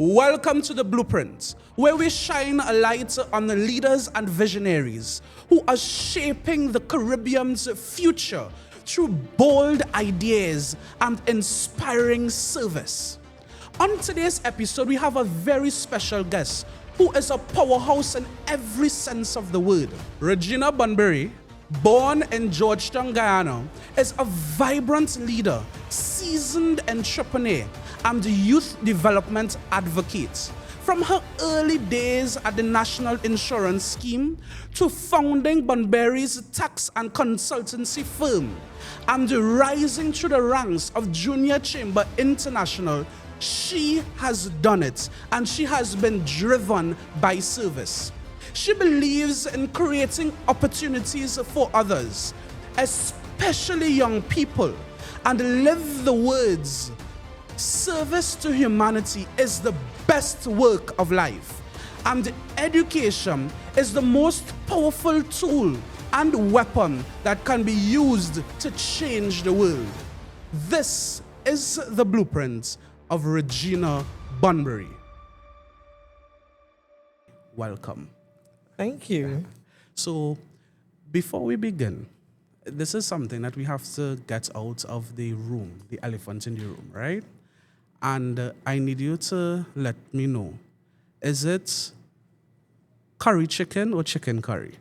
Welcome to the Blueprint, where we shine a light on the leaders and visionaries who are shaping the Caribbean's future through bold ideas and inspiring service. On today's episode, we have a very special guest who is a powerhouse in every sense of the word. Regina Bunbury, born in Georgetown, Guyana, is a vibrant leader, seasoned entrepreneur, and youth development advocate. From her early days at the National Insurance Scheme to founding Bunbury's tax and consultancy firm and rising through the ranks of Junior Chamber International, she has done it, and she has been driven by service. She believes in creating opportunities for others, especially young people, and live the words, service to humanity is the best work of life, and education is the most powerful tool and weapon that can be used to change the world. This is the Blueprint of Regina Bunbury. Welcome. Thank you. So, before we begin, this is something that we have to get out of the room, the elephant in the room, right? And I need you to let me know, is it curry chicken or chicken curry?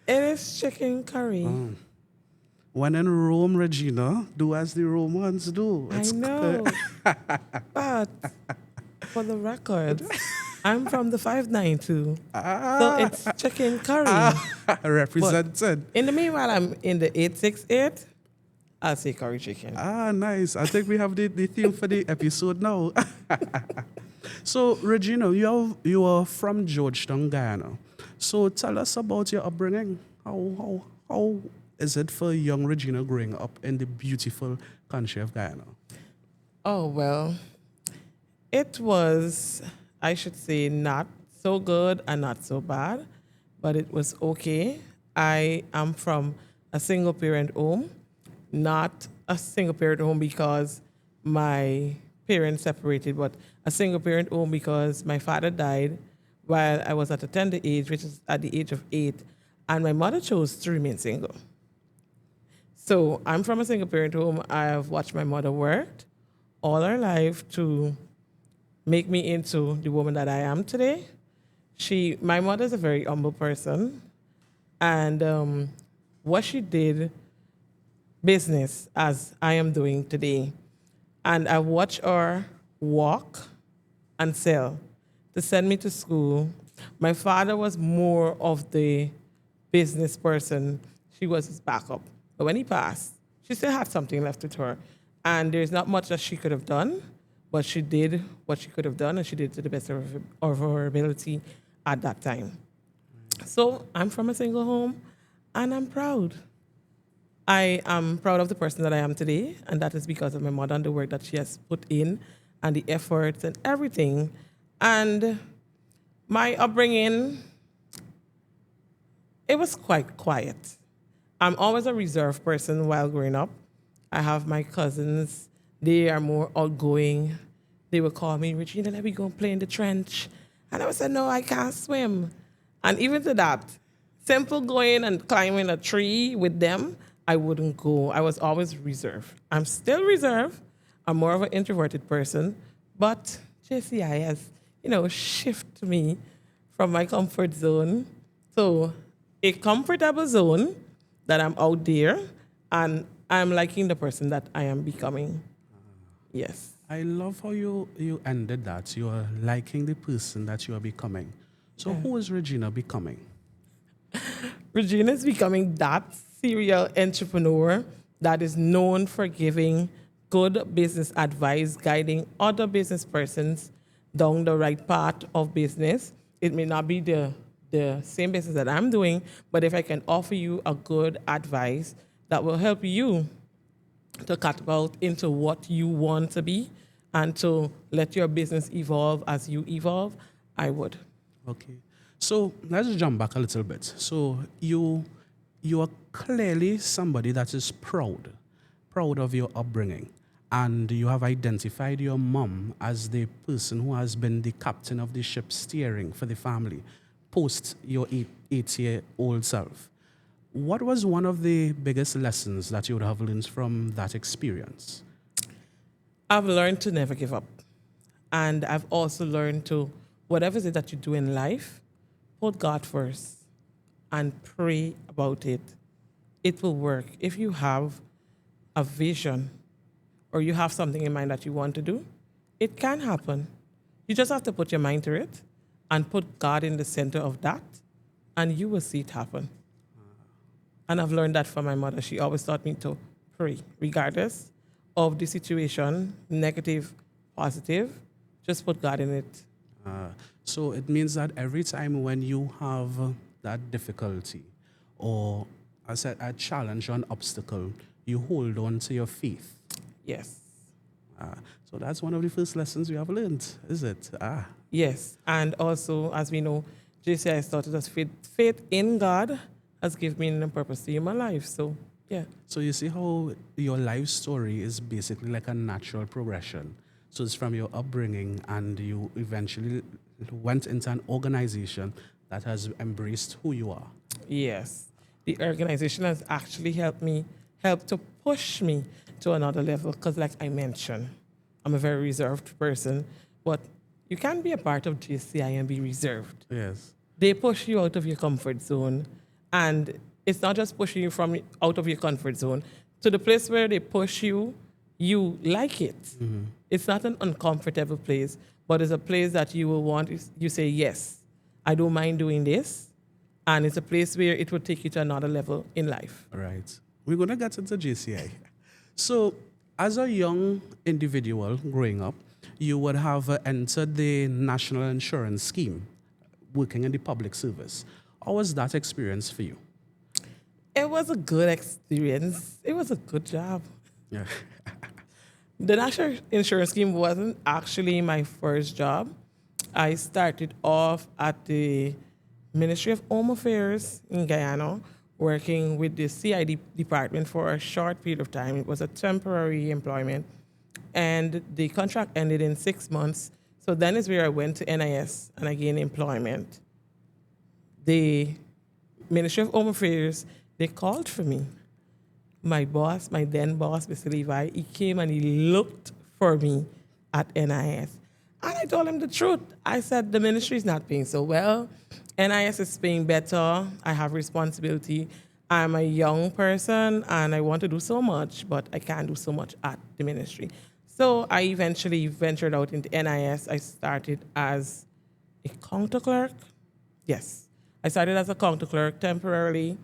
It is chicken curry. When in Rome, Regina, do as the Romans do. I know. But for the record, I'm from the 592. So it's chicken curry. Represented. In the meanwhile, I'm in the 868. I'll say curry chicken. Nice. I think we have the theme for the episode now. So, Regina, you are from Georgetown, Guyana. So tell us about your upbringing. How is it for young Regina growing up in the beautiful country of Guyana? Oh, well, it was, I should say, not so good and not so bad, but it was okay. I am from a single-parent home, not a single-parent home because my parents separated, but a single-parent home because my father died while I was at a tender age, which is at the age of 8, and my mother chose to remain single. So I'm from a single-parent home. I have watched my mother work all her life to make me into the woman that I am today. My mother is a very humble person, and what she did, business as I am doing today, and I watched her walk and sell to send me to school. My father was more of the business person. She was his backup. But when he passed, she still had something left with her. And there's not much that she could have done, but she did what she could have done, and she did to the best of her ability at that time. So I'm from a single home, and I'm proud. I am proud of the person that I am today, and that is because of my mother and the work that she has put in, and the efforts and everything. And my upbringing, it was quite quiet. I'm always a reserved person while growing up. I have my cousins. They are more outgoing. They would call me, Regina, let me go and play in the trench. And I would say, no, I can't swim. And even to that, simple going and climbing a tree with them, I wouldn't go. I was always reserved. I'm still reserved. I'm more of an introverted person. But JCI has, shifted me from my comfort zone. So a comfortable zone that I'm out there, and I'm liking the person that I am becoming. Yes. I love how you ended that. You are liking the person that you are becoming. So who is Regina becoming? Regina is becoming that serial entrepreneur that is known for giving good business advice, guiding other business persons down the right path of business. It may not be the same business that I'm doing, but if I can offer you a good advice that will help you to catapult into what you want to be and to let your business evolve as you evolve, I would. Okay. So let's jump back a little bit. So you are clearly somebody that is proud proud of your upbringing, and you have identified your mom as the person who has been the captain of the ship steering for the family post your 8-year-old self. What was one of the biggest lessons that you would have learned from that experience? I've learned to never give up. And I've also learned to, whatever it is that you do in life, put God first and pray about it. It will work. If you have a vision or you have something in mind that you want to do, it can happen. You just have to put your mind to it and put God in the center of that, and you will see it happen. And I've learned that from my mother. She always taught me to pray, regardless of the situation, negative, positive, just put God in it. So it means that every time when you have that difficulty or a challenge or an obstacle, you hold on to your faith. Yes. So that's one of the first lessons we have learned, is it? Yes. And also, as we know, JCI taught us faith in God has given meaning and purpose to human life. So, yeah. So you see how your life story is basically like a natural progression. So it's from your upbringing, and you eventually went into an organization that has embraced who you are. Yes. The organization has actually helped to push me to another level, because like I mentioned, I'm a very reserved person, but you can't be a part of JCI and be reserved. Yes. They push you out of your comfort zone, and it's not just pushing you from out of your comfort zone to the place where they push you, you like it. Mm-hmm. It's not an uncomfortable place, but it's a place that you will want. You say, yes, I don't mind doing this. And it's a place where it will take you to another level in life. Right. We're going to get into JCI. So as a young individual growing up, you would have entered the National Insurance Scheme, working in the public service. How was that experience for you? It was a good experience. It was a good job. Yeah. The National Insurance Scheme wasn't actually my first job. I started off at the Ministry of Home Affairs in Guyana, working with the CID department for a short period of time. It was a temporary employment, and the contract ended in 6 months. So then is where I went to NIS and I gained employment. The Ministry of Home Affairs, they called for me. My boss, my then boss, Mr. Levi, he came and he looked for me at NIS. And I told him the truth. I said, the ministry is not paying so well. NIS is paying better. I have responsibility. I'm a young person and I want to do so much, but I can't do so much at the ministry. So I eventually ventured out into NIS. I started as a counter clerk. Yes. I started as a counter clerk temporarily.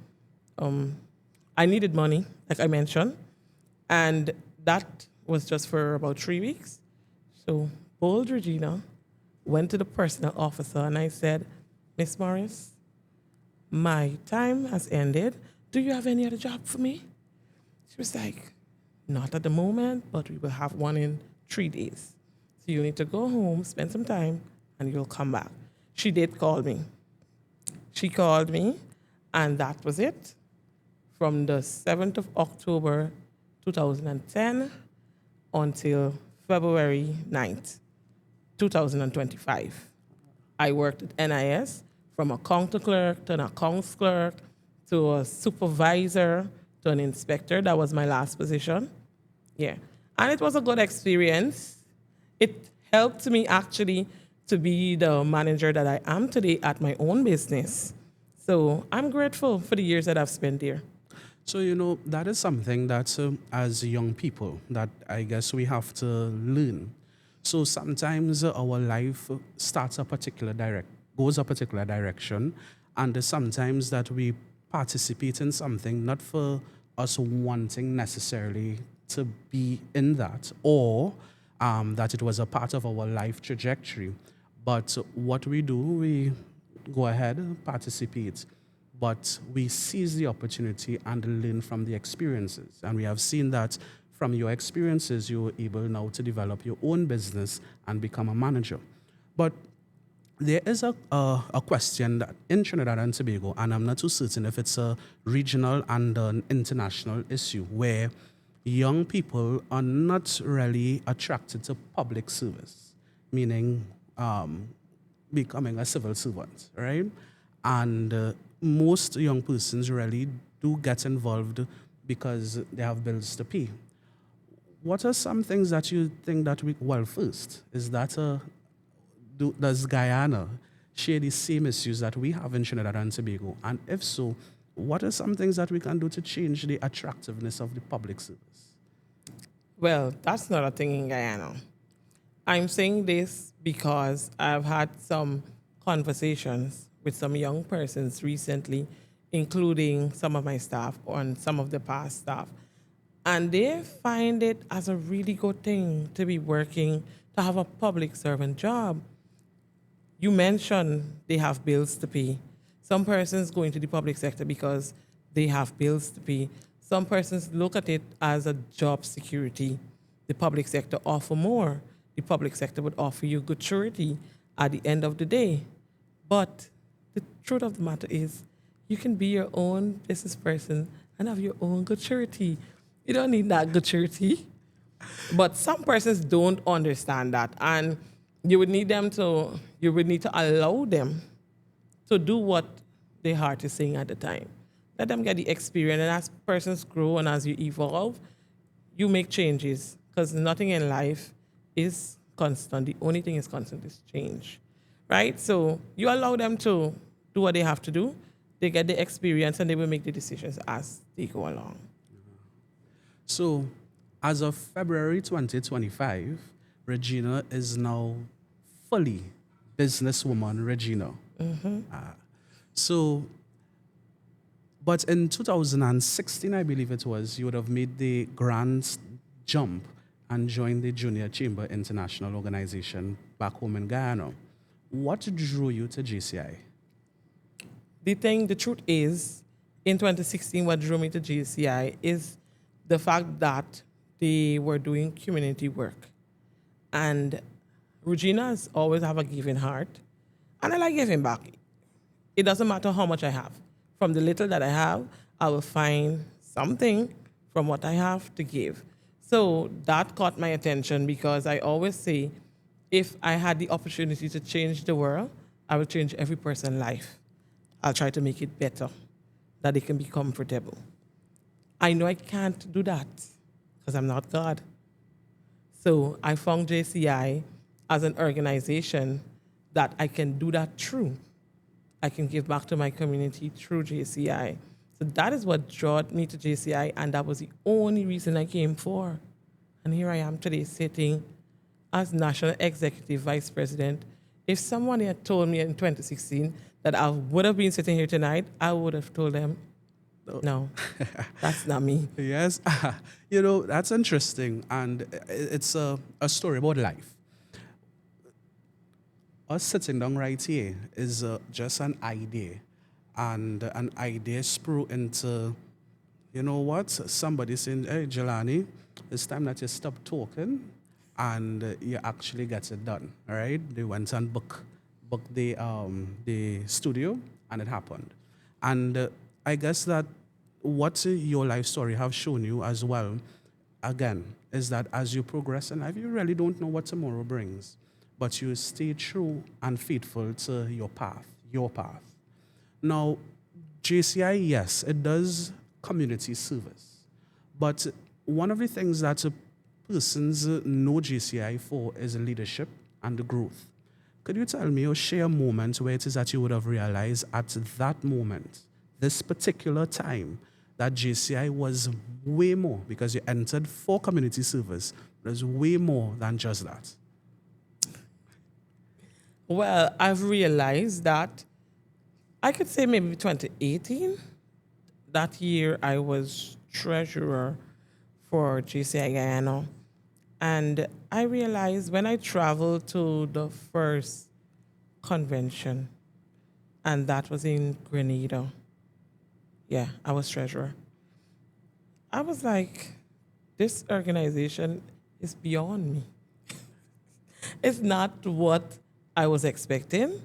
I needed money, like I mentioned, and that was just for about 3 weeks. So bold Regina went to the personnel officer and I said, Miss Morris, my time has ended. Do you have any other job for me? She was like, not at the moment, but we will have one in 3 days. So you need to go home, spend some time, and you'll come back. She did call me. She called me, and that was it. From the 7th of October, 2010, until February 9th, 2025. I worked at NIS from a counter clerk to an accounts clerk to a supervisor to an inspector. That was my last position. Yeah. And it was a good experience. It helped me actually to be the manager that I am today at my own business. So I'm grateful for the years that I've spent there. So, that is something that as young people that I guess we have to learn. So sometimes our life goes a particular direction, and sometimes that we participate in something not for us wanting necessarily to be in that, or that it was a part of our life trajectory. But what we do, we go ahead and participate, but we seize the opportunity and learn from the experiences. And we have seen that from your experiences, you were able now to develop your own business and become a manager. But there is a question that in Trinidad and Tobago, and I'm not too certain if it's a regional and an international issue, where young people are not really attracted to public service, meaning becoming a civil servant, right? And most young persons really do get involved because they have bills to pay. What are some things that you think that we, well, first, is that does Guyana share the same issues that we have in Trinidad and Tobago? And if so, what are some things that we can do to change the attractiveness of the public service? Well, that's not a thing in Guyana. I'm saying this because I've had some conversations with some young persons recently, including some of my staff and some of the past staff. And they find it as a really good thing to be working, to have a public servant job. You mentioned they have bills to pay. Some persons go into the public sector because they have bills to pay. Some persons look at it as a job security. The public sector offer more. The public sector would offer you good surety at the end of the day. But the truth of the matter is, you can be your own business person and have your own good surety. You don't need that good surety. But some persons don't understand that. And you would need to allow them to do what their heart is saying at the time. Let them get the experience, and as persons grow and as you evolve, you make changes, because nothing in life is constant. The only thing is constant is change, right? So you allow them to do what they have to do, they get the experience, and they will make the decisions as they go along. So, as of February 2025, Regina is now fully businesswoman Regina. So, but in 2016, I believe it was, you would have made the grand jump and joined the Junior Chamber International Organization back home in Guyana. What drew you to JCI? The truth is, in 2016, what drew me to JCI is the fact that they were doing community work. And Regina's always have a giving heart, and I like giving back. It doesn't matter how much I have. From the little that I have, I will find something from what I have to give. So that caught my attention, because I always say, if I had the opportunity to change the world, I will change every person's life. I'll try to make it better, that they can be comfortable. I know I can't do that because I'm not God. So I found JCI as an organization that I can do that through. I can give back to my community through JCI. So that is what drew me to JCI, and that was the only reason I came for. And here I am today sitting as National Executive Vice President. If someone had told me in 2016 that I would have been sitting here tonight, I would have told them, no, that's not me. Yes, that's interesting, and it's a story about life. Us sitting down right here is just an idea, and an idea sprue into, you know what, somebody saying, hey, Jelani, it's time that you stop talking and you actually get it done, all right? They went and booked the studio, and it happened. And I guess that what your life story have shown you as well, again, is that as you progress in life, you really don't know what tomorrow brings, but you stay true and faithful to your path. Now, JCI, yes, it does community service, but one of the things that persons know JCI for is leadership and growth. Could you tell me or share a moment where it is that you would have realized at that moment, this particular time, that JCI was way more, because you entered for community service, there's way more than just that? Well, I've realized that I could say maybe 2018. That year I was treasurer for JCI Guyana. And I realized when I traveled to the first convention, and that was in Grenada. Yeah, I was treasurer. I was like, this organization is beyond me. It's not what I was expecting.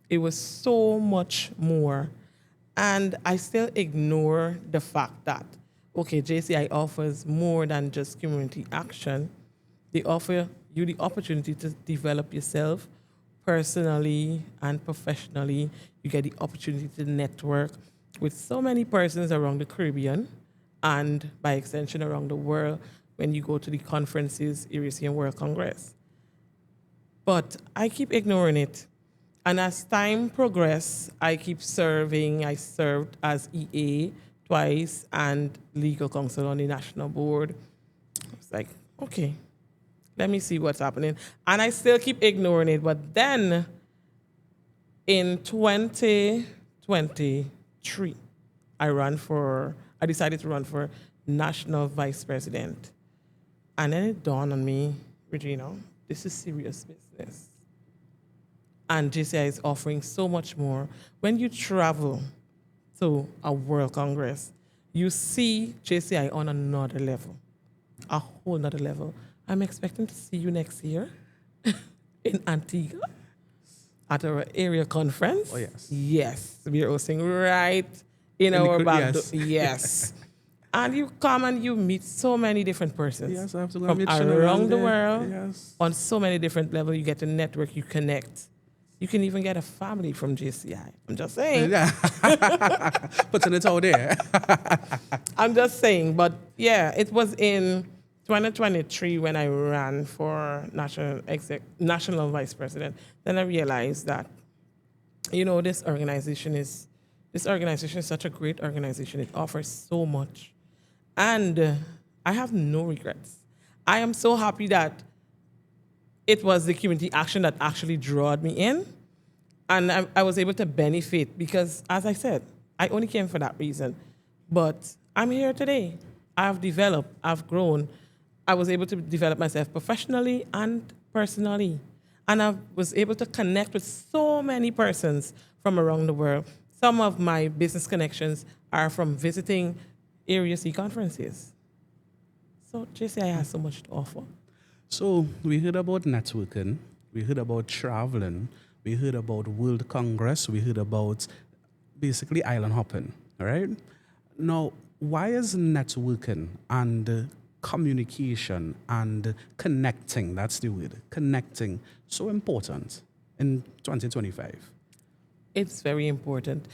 It was so much more. And I still ignore the fact that okay, JCI offers more than just community action. They offer you the opportunity to develop yourself personally and professionally. You get the opportunity to network with so many persons around the Caribbean and by extension around the world when you go to the conferences, Eurasian World Congress. But I keep ignoring it. And as time progressed, I keep serving. I served as EA twice and legal counsel on the national board. I was like, okay, let me see what's happening. And I still keep ignoring it. But then in 2023, I decided to run for national vice president. And then it dawned on me, Regina, this is serious business. And JCI is offering so much more. When you travel to a World Congress, you see JCI on another level, a whole nother level. I'm expecting to see you next year in Antigua at our area conference. Oh, yes. Yes, we're hosting right in our back. Yes. Yes. And you come and you meet so many different persons Yes, I have to go from meet around the there. world. Yes. On so many different levels. You get to network, you connect. You can even get a family from JCI. I'm just saying. Yeah. Putting it out there. I'm just saying. But yeah, it was in 2023 when I ran for national vice president. Then I realized that, this organization is such a great organization. It offers so much. And I have no regrets. I am so happy that it was the community action that actually drew me in. And I was able to benefit because, as I said, I only came for that reason. But I'm here today. I've developed, I've grown. I was able to develop myself professionally and personally. And I was able to connect with so many persons from around the world. Some of my business connections are from visiting Area C conferences. So JCI has so much to offer. So we heard about networking, we heard about traveling, we heard about World Congress, we heard about basically island hopping, all right? Now, why is networking and communication and connecting, that's the word, connecting, so important in 2025? It's very important.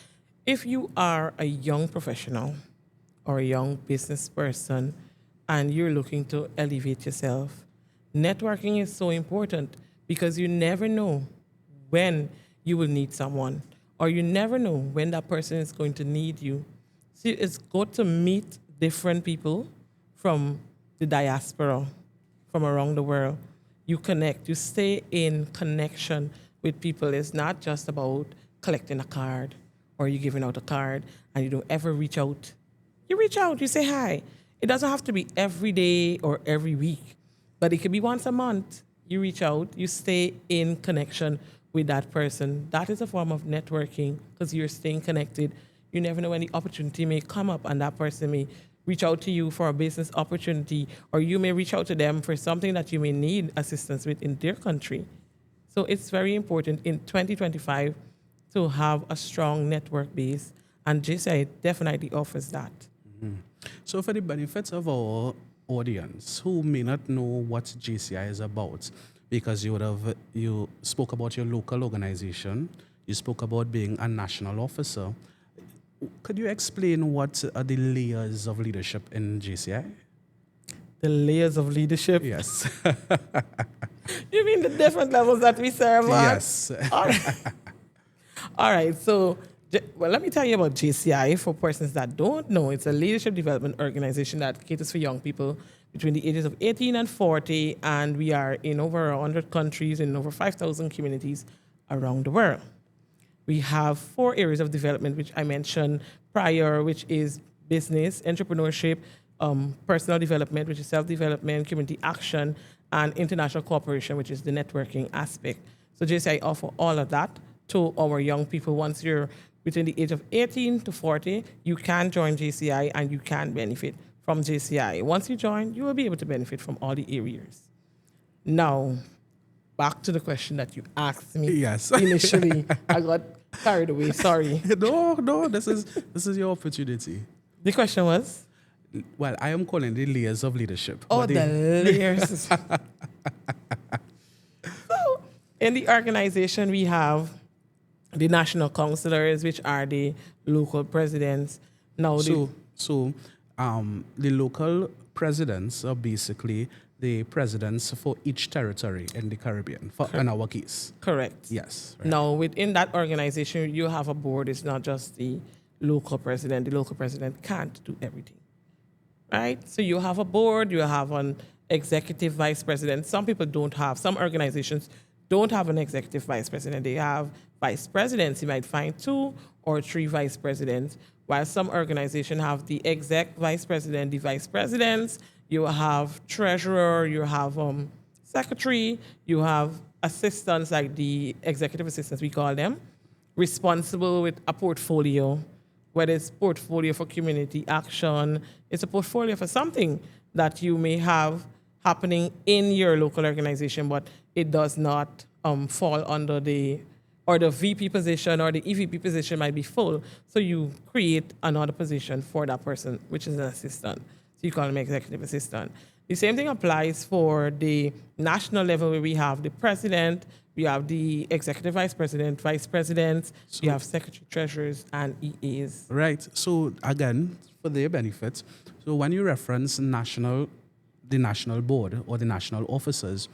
If you are a young professional or a young business person and you're looking to elevate yourself, networking is so important because you never know when you will need someone or you never know when that person is going to need you. See, it's good to meet different people from the diaspora, from around the world. You connect, you stay in connection with people. It's not just about collecting a card or you giving out a card and you don't ever reach out. You reach out, you say hi. It doesn't have to be every day or every week, but it could be once a month. You reach out, you stay in connection with that person. That is a form of networking because you're staying connected. You never know when the opportunity may come up and that person may reach out to you for a business opportunity or you may reach out to them for something that you may need assistance with in their country. So it's very important in 2025 to have a strong network base, and JCI definitely offers that. Mm-hmm. So for the benefits of our audience who may not know what JCI is about, because you spoke about your local organization, you spoke about being a national officer, could you explain what are the layers of leadership in JCI? The layers of leadership? Yes. You mean the different levels that we serve on? Yes. All right. All right. So, well, let me tell you about JCI for persons that don't know. It's a leadership development organization that caters for young people between the ages of 18 and 40, and we are in over 100 countries in over 5,000 communities around the world. We have 4 areas of development, which I mentioned prior, which is business, entrepreneurship, personal development, which is self-development, community action, and international cooperation, which is the networking aspect. So JCI offer all of that to our young people. Once you're between the age of 18 to 40, you can join JCI and you can benefit from JCI. Once you join, you will be able to benefit from all the areas. Now, back to the question that you asked me. Yes. Initially. I got carried away, sorry. No, this is your opportunity. The question was? Well, I am calling the layers of leadership. Oh, but the layers. So, in the organization, we have the national councillors, which are the local presidents. Now, The local presidents are basically the presidents for each territory in the Caribbean, in our case. correct. Yes. Right. Now, within that organization, you have a board. It's not just the local president. The local president can't do everything, right? So you have a board, you have an executive vice president. Some people don't have, some organizations don't have an executive vice president. They have vice presidents. You might find 2 or 3 vice presidents, while some organizations have the exec vice president, the vice presidents, you have treasurer, you have secretary, you have assistants like the executive assistants, we call them, responsible with a portfolio, whether it's portfolio for community action, it's a portfolio for something that you may have happening in your local organization, but it does not fall under the VP position, or the EVP position might be full. So you create another position for that person, which is an assistant. So you call them executive assistant. The same thing applies for the national level, where we have the president, we have the executive vice presidents, we have secretary, treasurers, and EAs. Right. So again, for their benefit, so when you reference the national board or the national officers,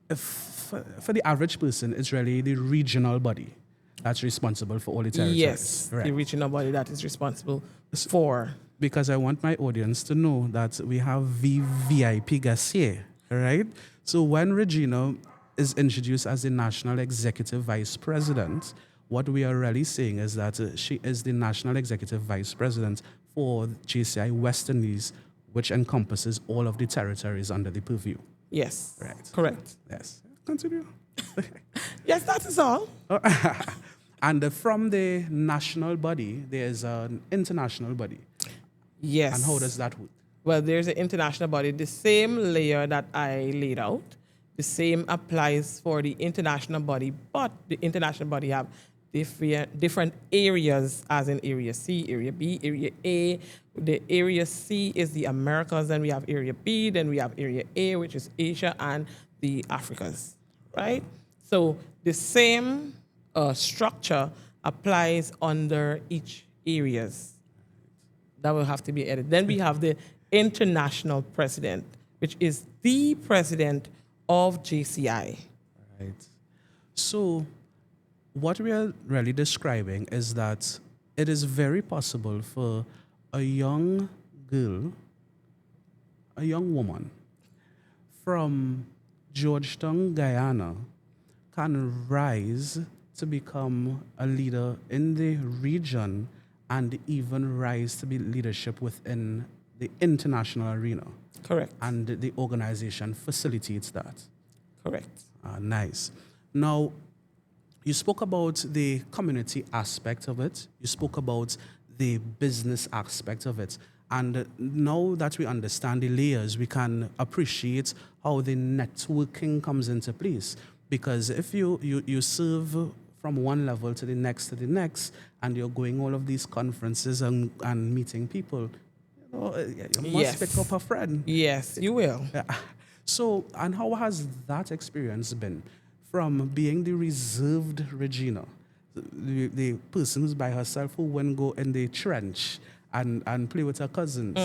for the average person, it's really the regional body that's responsible for all the territories. Yes, right. The regional body that is responsible for. Because I want my audience to know that we have VVIP guests here, right? So when Regina is introduced as the National Executive Vice President, what we are really saying is that she is the National Executive Vice President for JCI West Indies, which encompasses all of the territories under the purview. Yes. Right. Correct. Yes. Continue. Yes, that is all. And from the national body, there's an international body. Yes. And how does that work? Well, there's an international body. The same layer that I laid out, the same applies for the international body, but the international body have different areas, as in Area C, Area B, Area A. The Area C is the Americas, then we have Area B, then we have Area A, which is Asia, and the Africas, right? So the same structure applies under each areas. That will have to be edited. Then we have the international president, which is the president of JCI. Right. So what we are really describing is that it is very possible for a young girl, a young woman from Georgetown, Guyana, can rise to become a leader in the region and even rise to be leadership within the international arena. Correct. And the organization facilitates that. Correct. Nice. Now, you spoke about the community aspect of it. You spoke about the business aspect of it. And now that we understand the layers, we can appreciate how the networking comes into place. Because if you serve from one level to the next, and you're going all of these conferences and meeting people, you must pick up a friend. Yes, you will. So, and how has that experience been from being the reserved Regina, the person who's by herself who wouldn't go in the trench and play with her cousins,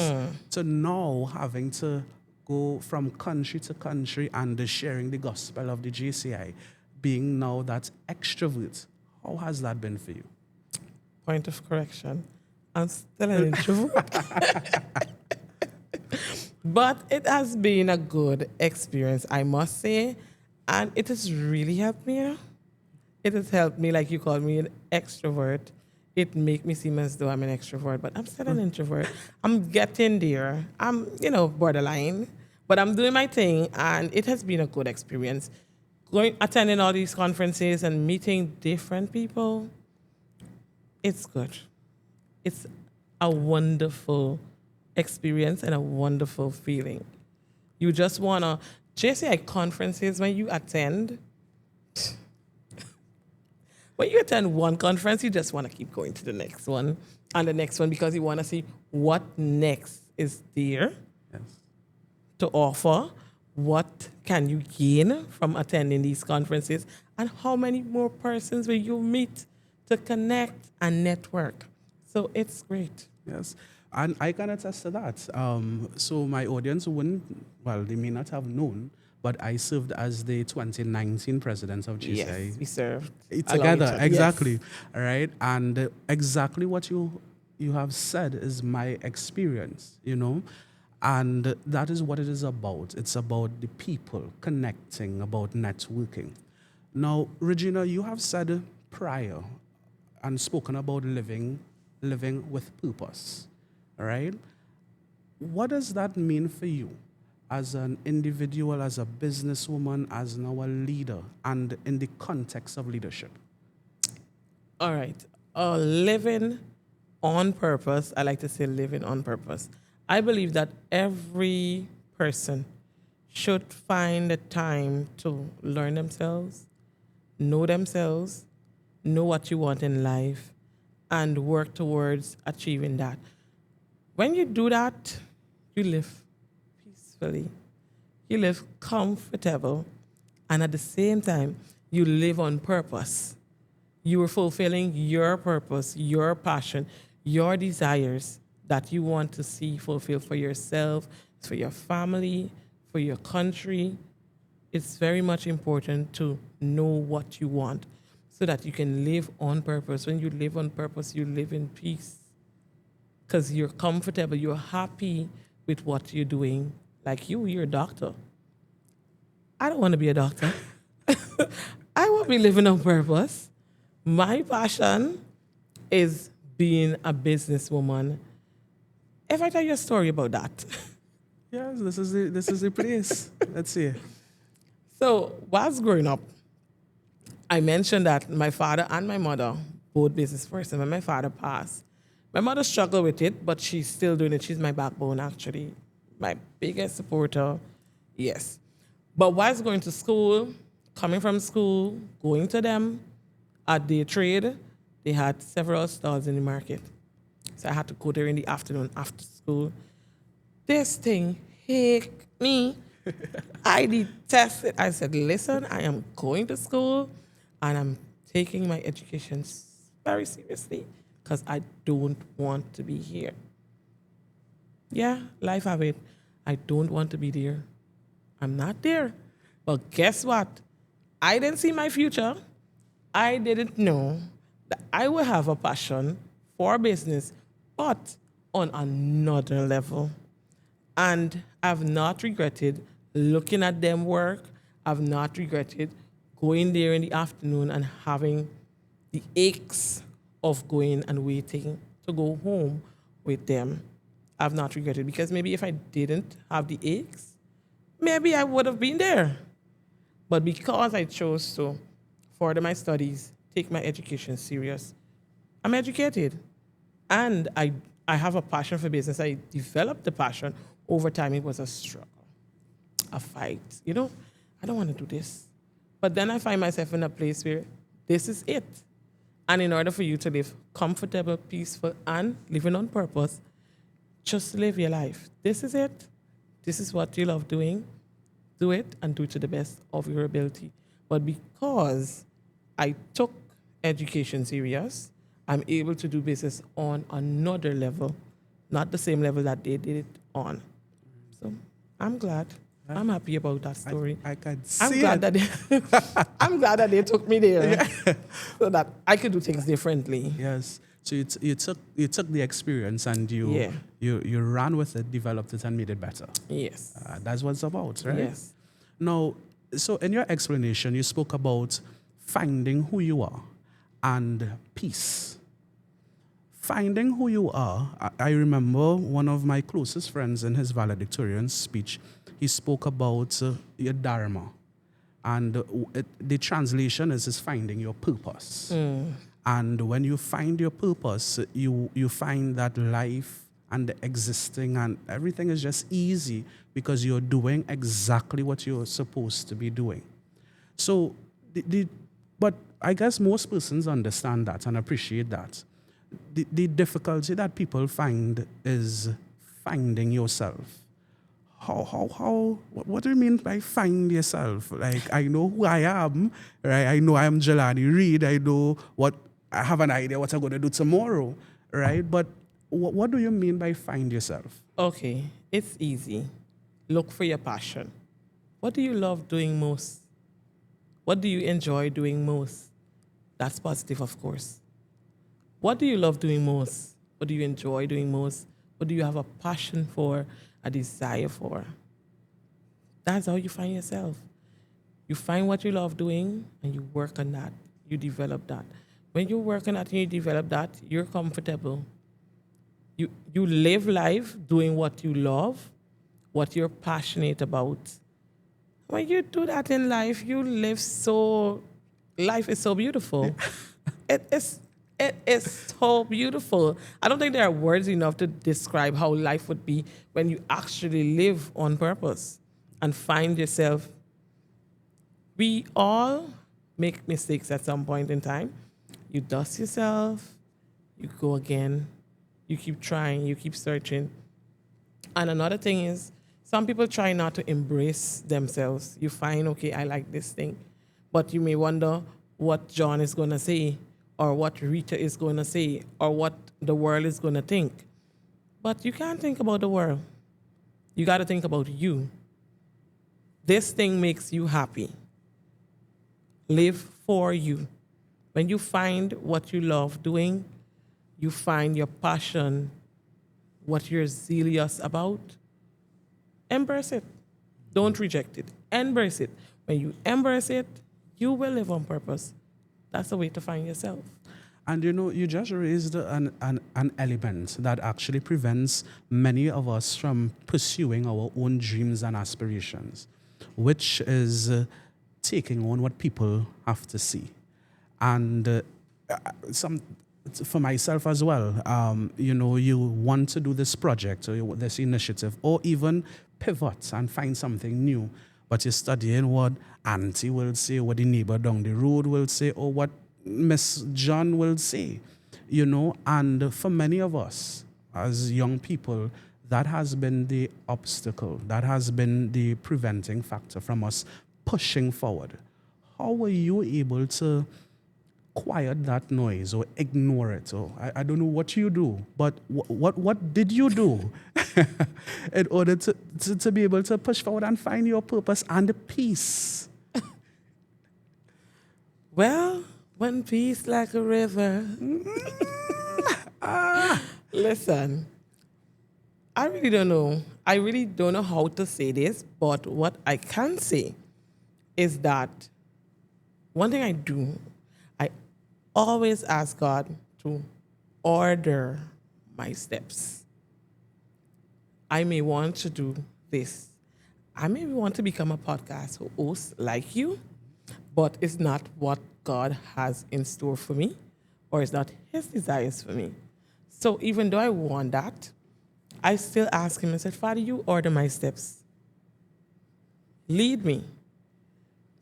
to now having to go from country to country and sharing the gospel of the JCI, being now that extrovert? How has that been for you? Point of correction. I'm still an introvert. But it has been a good experience, I must say. And it has really helped me. It has helped me, like you called me an extrovert. It make me seem as though I'm an extrovert, but I'm still an introvert. I'm getting there. I'm, borderline, but I'm doing my thing, and it has been a good experience. Attending all these conferences and meeting different people, it's good. It's a wonderful experience and a wonderful feeling. You just want to, JCI conferences, when you attend one conference, you just want to keep going to the next one and the next one, because you want to see what next is there Yes. to offer. What can you gain from attending these conferences? And how many more persons will you meet to connect and network? So it's great. Yes. And I can attest to that. So my audience wouldn't, well, they may not have known, but I served as the 2019 president of GCI. Yes, we served Together, along each other. exactly. Yes. All right. And exactly what you have said is my experience, and that is what it is about. It's about the people connecting, about networking. Now, Regina, you have said prior and spoken about living with purpose. All right. What does that mean for you as an individual, as a businesswoman, as now a leader, and in the context of leadership? All right. Living on purpose. I like to say living on purpose. I believe that every person should find the time to learn themselves, know what you want in life, and work towards achieving that. When you do that, you live peacefully, you live comfortable, and at the same time, you live on purpose. You are fulfilling your purpose, your passion, your desires that you want to see fulfilled for yourself, for your family, for your country. It's very much important to know what you want so that you can live on purpose. When you live on purpose, you live in peace because you're comfortable, you're happy with what you're doing. Like you're a doctor. I don't want to be a doctor. I want to be living on purpose. My passion is being a businesswoman. If I tell you a story about that. Yes, this is the place. Let's see. So, whilst growing up, I mentioned that my father and my mother, both business persons, when my father passed, my mother struggled with it, but she's still doing it. She's my backbone, actually. My biggest supporter, yes. But whilst going to school, coming from school, going to them at their trade, they had several stalls in the market. So I had to go there in the afternoon after school. This thing hit me. I detested it. I said, listen, I am going to school and I'm taking my education very seriously because I don't want to be here. Yeah, life of it. I don't want to be there. I'm not there. But guess what? I didn't see my future. I didn't know that I will have a passion for business, but on another level. And I've not regretted looking at them work. I've not regretted going there in the afternoon and having the aches of going and waiting to go home with them. I've not regretted because maybe if I didn't have the aches, maybe I would have been there. But because I chose to further my studies, take my education serious, I'm educated. And I have a passion for business. I developed the passion. Over time, it was a struggle, a fight. I don't want to do this. But then I find myself in a place where this is it. And in order for you to live comfortable, peaceful, and living on purpose, just live your life. This is it. This is what you love doing. Do it and do it to the best of your ability. But because I took education serious, I'm able to do business on another level, not the same level that they did it on. So I'm glad. I'm happy about that story. I can see I'm glad it. that I'm glad that they took me there so that I could do things differently. Yes. So you took the experience and you ran with it, developed it, and made it better. Yes. That's what it's about, right? Yes. Now, so in your explanation, you spoke about finding who you are and peace. Finding who you are, I remember one of my closest friends in his valedictorian speech, he spoke about your dharma. And the translation is finding your purpose. And when you find your purpose, you find that life and the existing and everything is just easy because you're doing exactly what you're supposed to be doing. So, but I guess most persons understand that and appreciate that. The difficulty that people find is finding yourself. What do you mean by find yourself? Like, I know who I am, right? I know I'm Jelani Reed. I have an idea what I'm going to do tomorrow, right? But what do you mean by find yourself? Okay, it's easy. Look for your passion. What do you love doing most? What do you enjoy doing most? That's positive, of course. What do you love doing most? What do you enjoy doing most? What do you have a passion for, a desire for? That's how you find yourself. You find what you love doing and you work on that. You develop that. When you work on that and you develop that, you're comfortable. You live life doing what you love, what you're passionate about. When you do that in life, life is so beautiful. It is so beautiful. I don't think there are words enough to describe how life would be when you actually live on purpose and find yourself. We all make mistakes at some point in time. You dust yourself, you go again, you keep trying, you keep searching. And another thing is, some people try not to embrace themselves. You find, okay, I like this thing, but you may wonder what John is going to say, or what Rita is going to say, or what the world is going to think. But you can't think about the world. You got to think about you. This thing makes you happy. Live for you. When you find what you love doing, you find your passion, what you're zealous about, embrace it. Don't reject it. Embrace it. When you embrace it, you will live on purpose. That's the way to find yourself. And you just raised an element that actually prevents many of us from pursuing our own dreams and aspirations, which is taking on what people have to see. And for myself as well, you want to do this project or this initiative or even pivot and find something new, but you're studying what auntie will say, what the neighbor down the road will say, or what Miss John will say, and for many of us as young people, that has been the obstacle, that has been the preventing factor from us pushing forward. How were you able to quiet that noise or ignore it? Or I don't know what you do, but what did you do in order to be able to push forward and find your purpose and peace? Well, when peace like a river. Listen, I really don't know. I really don't know how to say this, but what I can say is that one thing I do, I always ask God to order my steps. I may want to do this. I may want to become a podcast host like you, but it's not what God has in store for me, or it's not his desires for me. So even though I want that, I still ask him and said, Father, you order my steps. Lead me.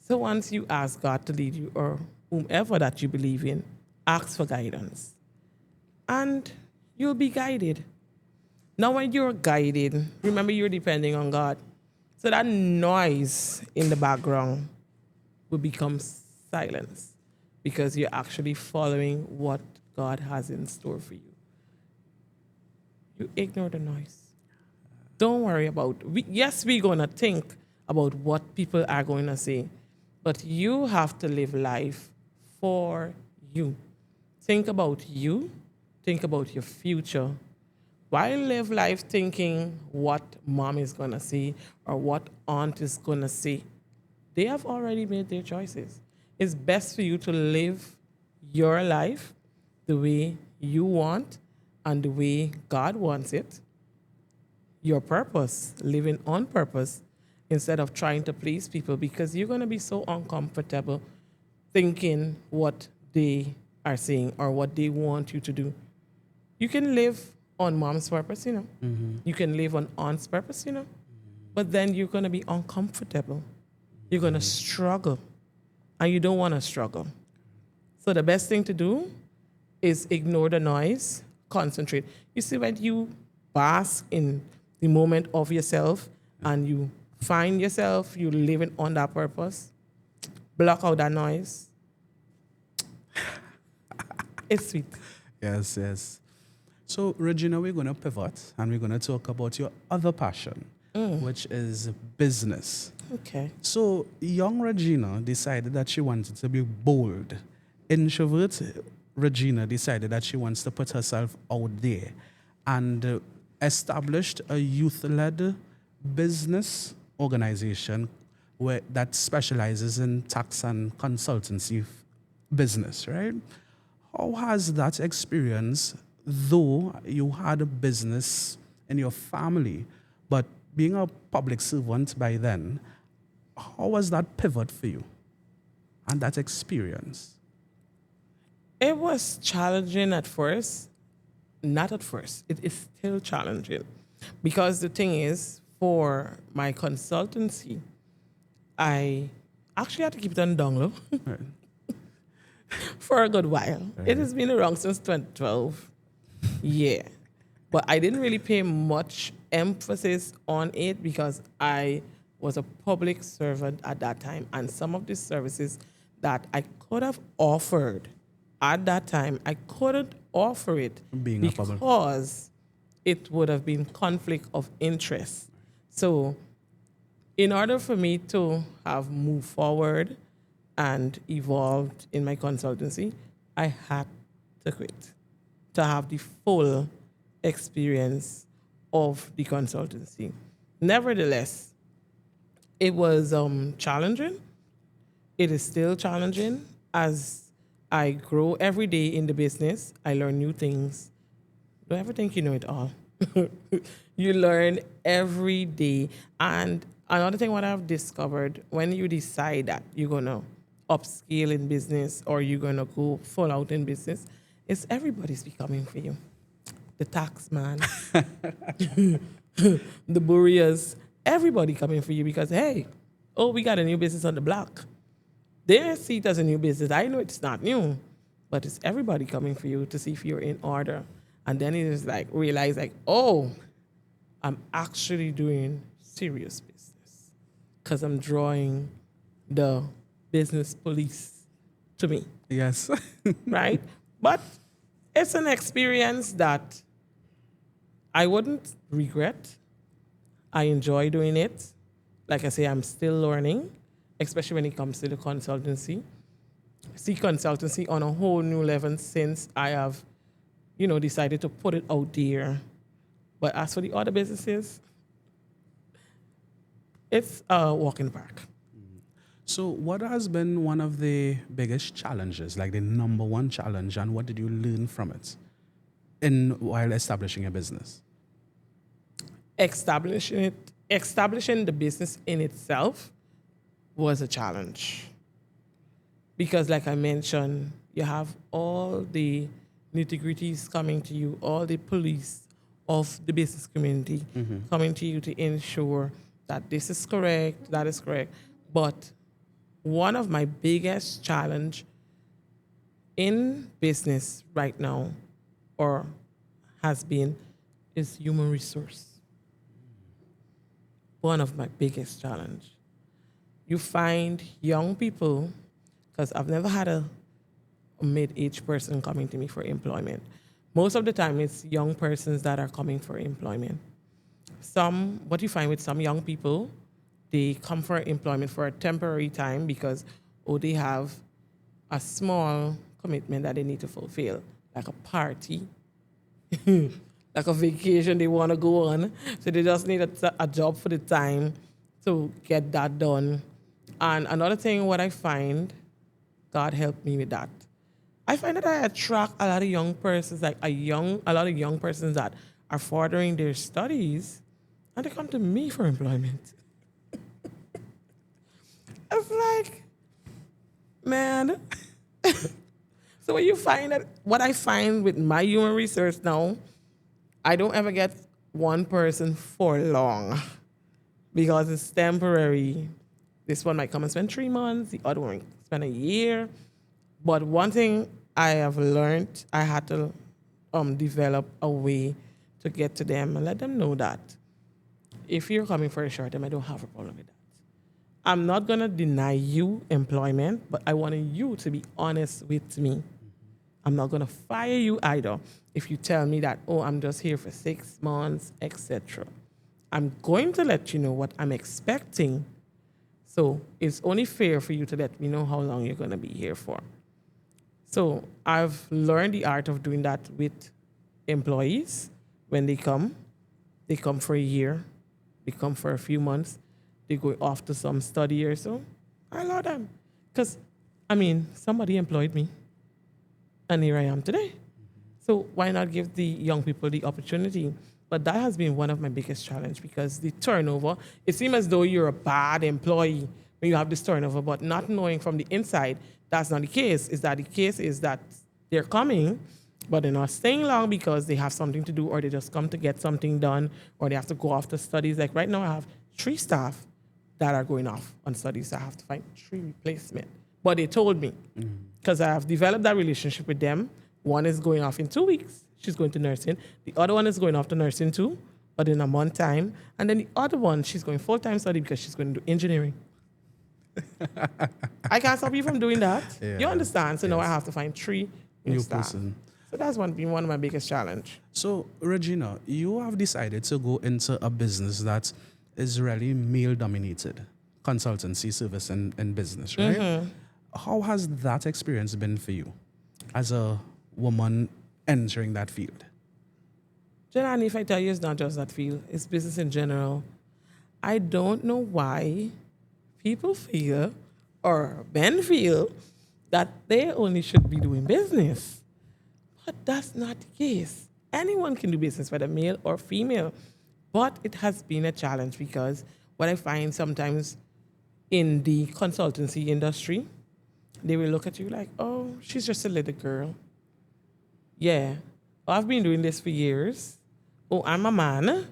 So once you ask God to lead you, or whomever that you believe in, ask for guidance. And you'll be guided. Now when you're guided, remember you're depending on God. So that noise in the background will become silence because you're actually following what God has in store for you. You ignore the noise. Don't worry about it. Yes, we're going to think about what people are going to say, but you have to live life for you. Think about you. Think about your future. Why live life thinking what mom is going to say or what aunt is going to say? They have already made their choices. It's best for you to live your life the way you want and the way God wants it. Your purpose, living on purpose, instead of trying to please people, because you're going to be so uncomfortable thinking what they are saying or what they want you to do. You can live on mom's purpose, Mm-hmm. You can live on aunt's purpose, Mm-hmm. But then you're going to be uncomfortable. You're going to struggle. And you don't want to struggle. So the best thing to do is ignore the noise, concentrate. You see, when you bask in the moment of yourself and you find yourself, you living on that purpose, block out that noise. It's sweet. Yes, yes. So, Regina, we're going to pivot and we're going to talk about your other passion, which is business. Okay. So, young Regina decided that she wanted to be bold. Introvert Regina decided that she wants to put herself out there and established a youth-led business organization that specializes in tax and consultancy business, right? How has that experience, though you had a business in your family, but being a public servant by then, how was that pivot for you and that experience? It was challenging at first. Not at first. It is still challenging. Because the thing is, for my consultancy, I actually had to keep it on down low Right. for a good while. It has been around since 2012. Yeah. But I didn't really pay much emphasis on it because I was a public servant at that time. And some of the services that I could have offered at that time, I couldn't offer it Being a public. because it would have been conflict of interest. So in order for me to have moved forward and evolved in my consultancy, I had to quit to have the full experience of the consultancy. Nevertheless, it was challenging. It is still challenging. As I grow every day in the business, I learn new things. Don't ever think you know it all. You learn every day. And another thing what I've discovered, when you decide that you're going to upscale in business or you're going to go full out in business, is everybody's becoming for you. The tax man, the Burias, everybody coming for you because, hey, we got a new business on the block. They see it as a new business. I know it's not new, but it's everybody coming for you to see if you're in order. And then it is like, realize like, I'm actually doing serious business because I'm drawing the business police to me, Yes. right? But it's an experience that I wouldn't regret. I enjoy doing it. Like I say, I'm still learning, especially when it comes to the consultancy. See consultancy on a whole new level since I have, decided to put it out there. But as for the other businesses, it's a walk in the park. So, what has been one of the biggest challenges, like the number one challenge, and what did you learn from it while establishing a business? Establishing the business in itself was a challenge. Because like I mentioned, you have all the nitty-gritties coming to you, all the police of the business community coming to you to ensure that this is correct, that is correct. But one of my biggest challenge in business right now, or has been, is human resource. One of my biggest challenge. You find young people, because I've never had a mid-age person coming to me for employment. Most of the time, it's young persons that are coming for employment. What you find with some young people, they come for employment for a temporary time because, they have a small commitment that they need to fulfill, like a party, like a vacation they want to go on. So they just need a job for the time to get that done. And another thing, what I find, God help me with that, I find that I attract a lot of young persons, like a lot of young persons that are furthering their studies, and they come to me for employment. It's like, man. So when you find that, what I find with my human research now, I don't ever get one person for long because it's temporary. This one might come and spend 3 months, the other one spend a year. But one thing I have learned, I had to develop a way to get to them and let them know that if you're coming for a short term, I don't have a problem with that. I'm not going to deny you employment, but I want you to be honest with me. I'm not going to fire you either if you tell me that, oh, I'm just here for 6 months, etc. I'm going to let you know what I'm expecting. So it's only fair for you to let me know how long you're going to be here for. So I've learned the art of doing that with employees when they come. They come for a year. They come for a few months. They go off to some study or so. I allow them. Because, somebody employed me. And here I am today. So why not give the young people the opportunity? But that has been one of my biggest challenges because the turnover, it seems as though you're a bad employee when you have this turnover, but not knowing from the inside that's not the case. The case is that they're coming, but they're not staying long because they have something to do or they just come to get something done or they have to go off to studies. Like right now I have 3 staff that are going off on studies. I have to find 3 replacements. But they told me because I have developed that relationship with them. One is going off in 2 weeks. She's going to nursing. The other one is going off to nursing too, but in a month time. And then the other one, she's going full-time study because she's going to do engineering. I can't stop you from doing that. Yeah. You understand? So now I have to find 3 new staff. So that's been one of my biggest challenge. So, Regina, you have decided to go into a business that is really male-dominated, consultancy service and business, right? Mm-hmm. How has that experience been for you as a woman entering that field? Jenna, if I tell you it's not just that field, it's business in general. I don't know why people feel or men feel that they only should be doing business. But that's not the case. Anyone can do business, whether male or female. But it has been a challenge because what I find sometimes in the consultancy industry, they will look at you like, oh, she's just a little girl. Yeah, I've been doing this for years. Oh, I'm a man,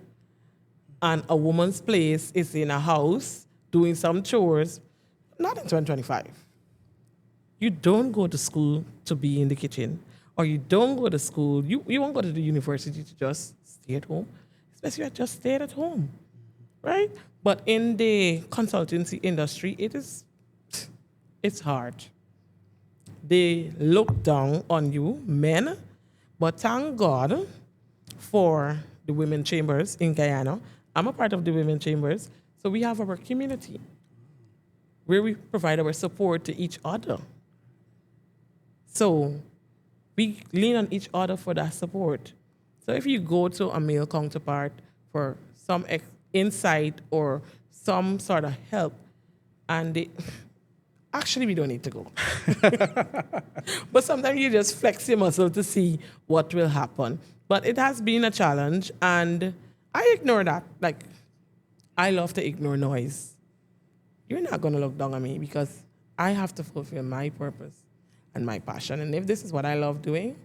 and a woman's place is in a house doing some chores. Not in 2025. You don't go to school to be in the kitchen, or you don't go to school. You won't go to the university to just stay at home, especially if you just stay at home, right? But in the consultancy industry, it's hard. They look down on you, men. But thank God for the women chambers in Guyana. I'm a part of the women chambers. So we have our community where we provide our support to each other. So we lean on each other for that support. So if you go to a male counterpart for some insight or some sort of help, and actually, we don't need to go. But sometimes you just flex your muscle to see what will happen. But it has been a challenge, and I ignore that. Like, I love to ignore noise. You're not going to look down on me because I have to fulfill my purpose and my passion. And if this is what I love doing,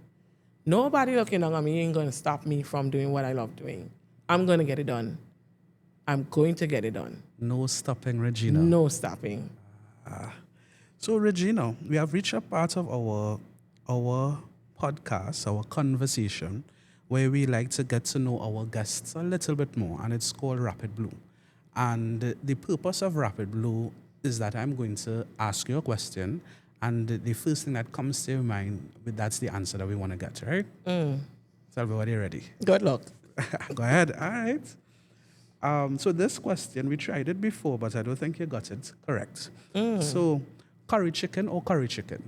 nobody looking down on me ain't going to stop me from doing what I love doing. I'm going to get it done. I'm going to get it done. No stopping, Regina. No stopping. So, Regina, we have reached a part of our podcast, our conversation, where we like to get to know our guests a little bit more, and it's called Rapid Blue. And the purpose of Rapid Blue is that I'm going to ask you a question, and the first thing that comes to your mind, that's the answer that we want to get, right? So, everybody ready? Good luck. Go ahead. All right. So this question, we tried it before, but I don't think you got it correct. So, curry chicken or curry chicken?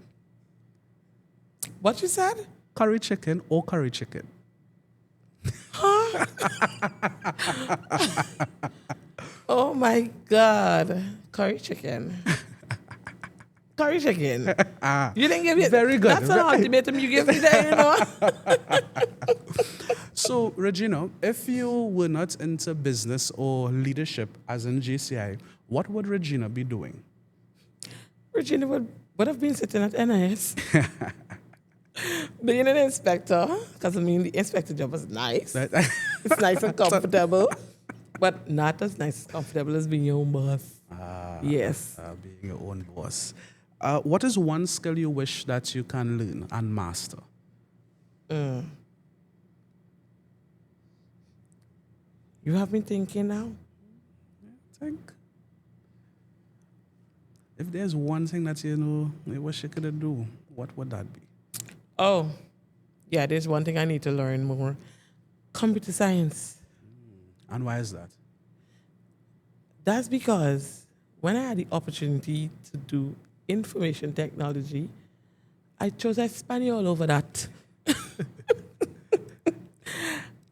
What you said? Curry chicken or curry chicken? Huh? Oh my God. Curry chicken. Curry chicken. You didn't give me very good. That's an ultimatum you give me there, you know? So, Regina, if you were not into business or leadership as in GCI, what would Regina be doing? Regina would have been sitting at NIS. Being an inspector, because the inspector job was nice. It's nice and comfortable, but not as nice and comfortable as being your own boss. Yes. Being your own boss. What is one skill you wish that you can learn and master? You have me thinking now. Think. If there's one thing that you wish you could do, what would that be? Oh, yeah, there's one thing I need to learn more. Computer science. And why is that? That's because when I had the opportunity to do information technology, I chose Espanol over that.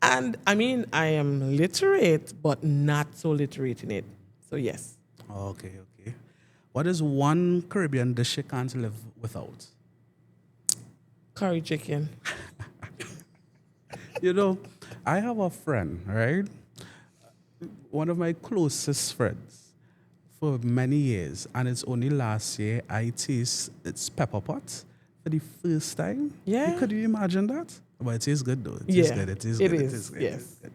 And I mean, I am literate, but not so literate in it. So yes. Okay. What is one Caribbean dish you can't live without? Curry chicken. I have a friend, right? One of my closest friends for many years, and it's only last year I taste its pepper pot for the first time. Yeah. Could you imagine that? But it is good though. It is good. It is. Good. Yes. It is good.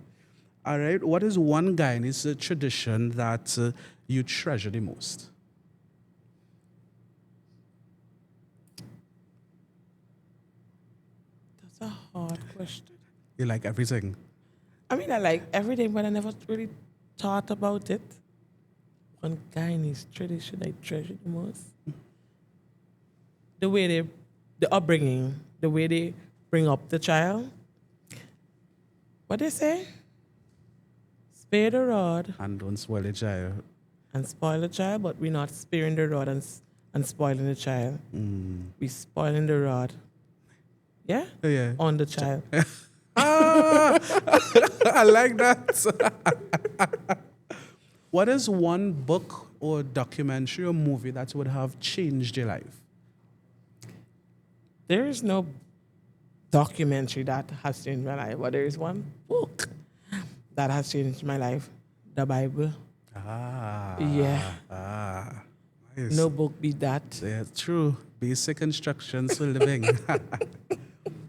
All right. What is one Guyanese tradition that you treasure the most? That's a hard question. You like everything. I mean, I like everything, but I never really thought about it. One Guyanese tradition I treasure the most. The upbringing, the way they bring up the child. What they say? Spare the rod And don't spoil the child. and spoil the child, but we're not sparing the rod and spoiling the child. We're spoiling the rod. Yeah? Yeah. On the child. I like that. What is one book or documentary or movie that would have changed your life? There is no documentary that has changed my life, but there is one book that has changed my life. The Bible. Yeah. Nice. No book beat that. Yeah, true. Basic instructions for living.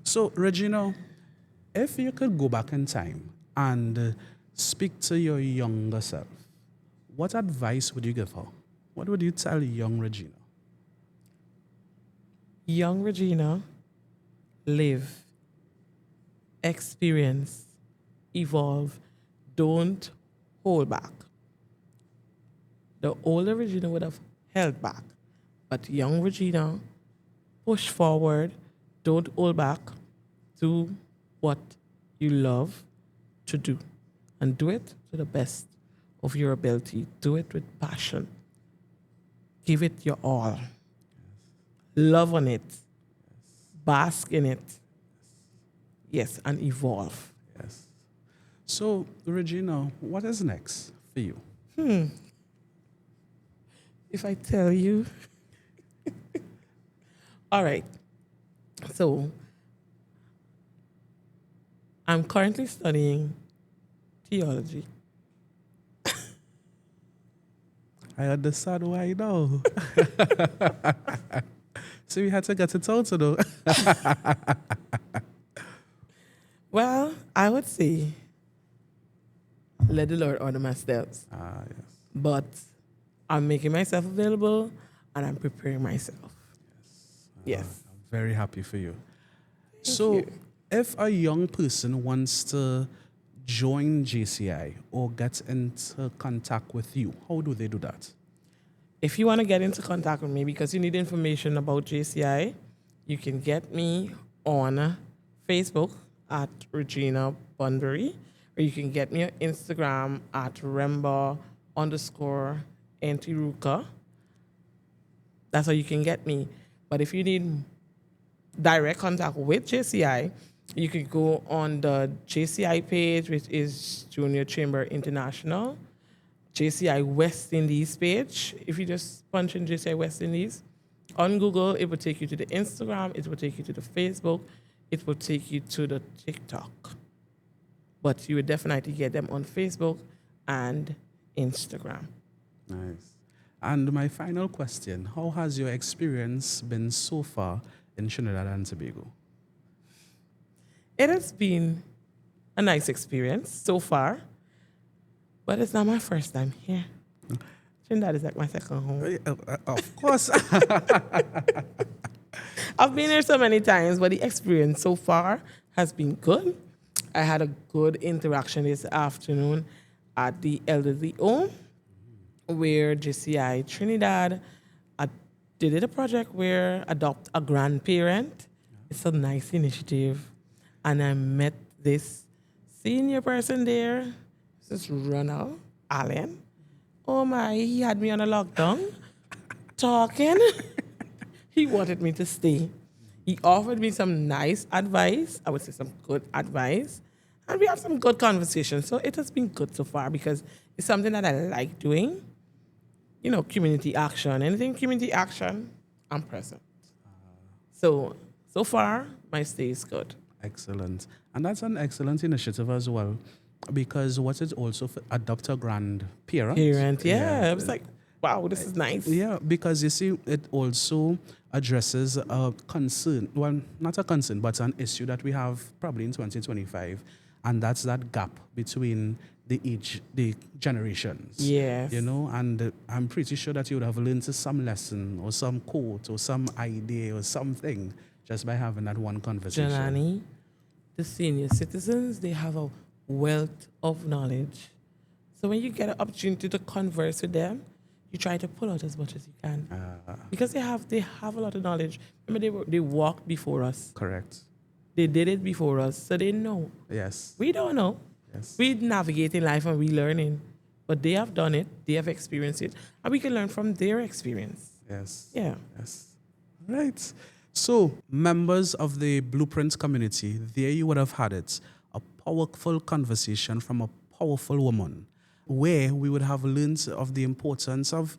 So, Regina, if you could go back in time and speak to your younger self, what advice would you give her? What would you tell young Regina? Young Regina, live, experience, evolve, don't hold back. The older Regina would have held back, but young Regina, push forward, don't hold back, do what you love to do, and do it to the best of your ability. Do it with passion. Give it your all. Love on it. Bask in it. Yes, and evolve. Yes. So, Regina, what is next for you? If I tell you. All right. So, I'm currently studying theology. I understand why now. So we had to get it out, though. Well, I would say, let the Lord order my steps. Yes. But I'm making myself available and I'm preparing myself. Yes. I'm very happy for you. Thank So, you. if a young person wants to join JCI or get into contact with you, how do they do that? If you want to get into contact with me because you need information about JCI, you can get me on Facebook at Regina Bunbury, or you can get me on Instagram at Remba_Antiruka. That's how you can get me. But if you need direct contact with JCI, you could go on the JCI page, which is Junior Chamber International, JCI West Indies page. If you just punch in JCI West Indies on Google, it will take you to the Instagram, it will take you to the Facebook, it will take you to the TikTok. But you would definitely get them on Facebook and Instagram. Nice. And my final question, how has your experience been so far in Trinidad and Tobago? It has been a nice experience so far, but it's not my first time here. Trinidad is like my second home. Of course. I've been here so many times, but the experience so far has been good. I had a good interaction this afternoon at the elderly home where JCI Trinidad did a project where adopt a grandparent. It's a nice initiative. And I met this senior person there, this Ronald Allen. Oh my, he had me on a lockdown talking. He wanted me to stay. He offered me some nice advice. I would say some good advice. And we have some good conversations. So it has been good so far because it's something that I like doing. You know, community action. Anything community action, I'm present. So far, my stay is good. Excellent. And that's an excellent initiative as well, because what it also adopt a grandparent. Yeah. I was like, wow, this is nice. Yeah, because you see, it also addresses a concern. Well, not a concern, but an issue that we have probably in 2025, and that's that gap between the generations. Yes. You know, and I'm pretty sure that you would have learned some lesson or some quote or some idea or something just by having that one conversation. Janani, the senior citizens, they have a wealth of knowledge. So when you get an opportunity to converse with them, you try to pull out as much as you can. Because they have a lot of knowledge. Remember, they walked before us. Correct. They did it before us, so they know. Yes. We don't know. Yes. We navigate in life and we learning. But they have done it, they have experienced it, and we can learn from their experience. Yes. Yeah. Yes. Right. So, members of the Blueprint community, there you would have had it. A powerful conversation from a powerful woman, where we would have learned of the importance of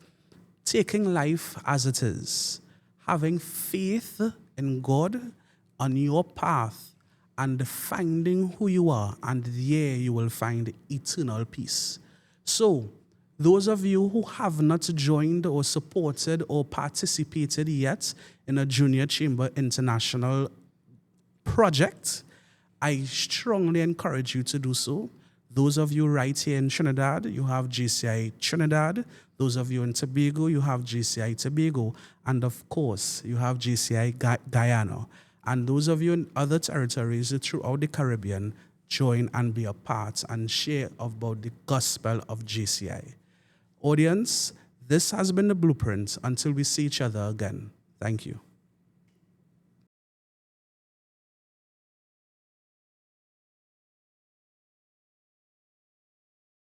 taking life as it is, having faith in God on your path, and finding who you are, and there you will find eternal peace. So, those of you who have not joined or supported or participated yet in a Junior Chamber International project, I strongly encourage you to do so. Those of you right here in Trinidad, you have JCI Trinidad. Those of you in Tobago, you have JCI Tobago. And of course, you have JCI Guyana. And those of you in other territories throughout the Caribbean, join and be a part and share about the gospel of JCI. Audience, this has been the Blueprint. Until we see each other again. Thank you.